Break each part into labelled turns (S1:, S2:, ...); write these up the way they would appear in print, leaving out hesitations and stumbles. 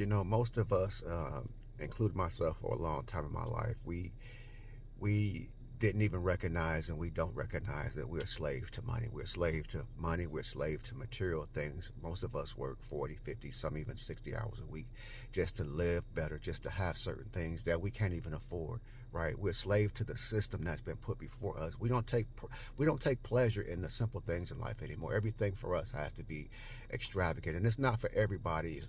S1: Most of us, including myself, for a long time in my life, we didn't even recognize, and we don't recognize, that we're a slave to money. We're a slave to money. We're a slave to material things. Most of us work 40, 50, some even 60 hours a week just to live better, just to have certain things that we can't even afford, right? We're a slave to the system that's been put before us. We don't take pleasure in the simple things in life anymore. Everything for us has to be extravagant, and it's not for everybody.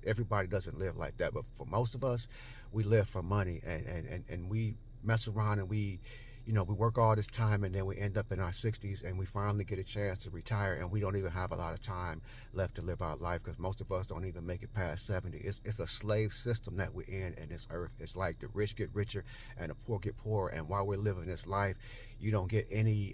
S1: Everybody doesn't live like that, but for most of us, we live for money, and we mess around, and we work all this time, and then we end up in our 60s, and we finally get a chance to retire, and we don't even have a lot of time left to live our life, because most of us don't even make it past 70. It's a slave system that we're in this earth. It's like the rich get richer and the poor get poorer, and while we're living this life, you don't get any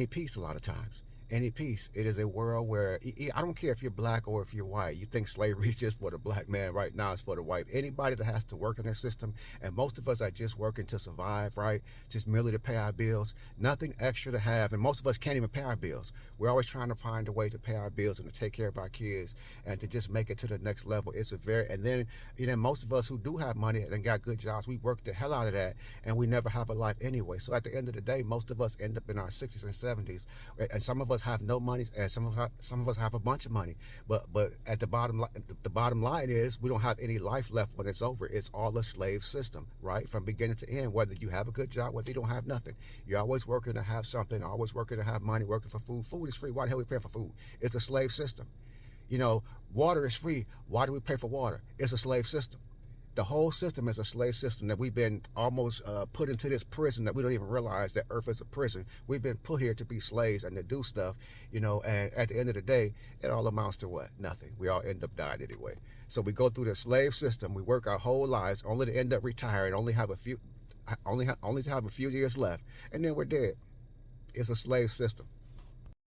S1: peace a lot of times. Any peace. It is a world where I don't care if you're black or if you're white. You think slavery is just for the black man. Right now it's for the white. Anybody that has to work in this system, and most of us are just working to survive, right? Just merely to pay our bills, nothing extra to have. And most of us can't even pay our bills. We're always trying to find a way to pay our bills and to take care of our kids and to just make it to the next level. And then most of us who do have money and got good jobs, we work the hell out of that, and we never have a life anyway. So at the end of the day, most of us end up in our 60s and 70s, and some of us have no money, and some of us have a bunch of money. But at the bottom line is, we don't have any life left when it's over. It's all a slave system, right? From beginning to end, whether you have a good job, whether you don't have nothing. You're always working to have something, always working to have money, working for food. Food is free. Why the hell we pay for food? It's a slave system. Water is free. Why do we pay for water? It's a slave system. The whole system is a slave system that we've been almost put into this prison that we don't even realize that Earth is a prison. We've been put here to be slaves and to do stuff, and at the end of the day, it all amounts to what? Nothing. We all end up dying anyway. So we go through the slave system. We work our whole lives only to end up retiring, only to have a few years left, and then we're dead. It's a slave system.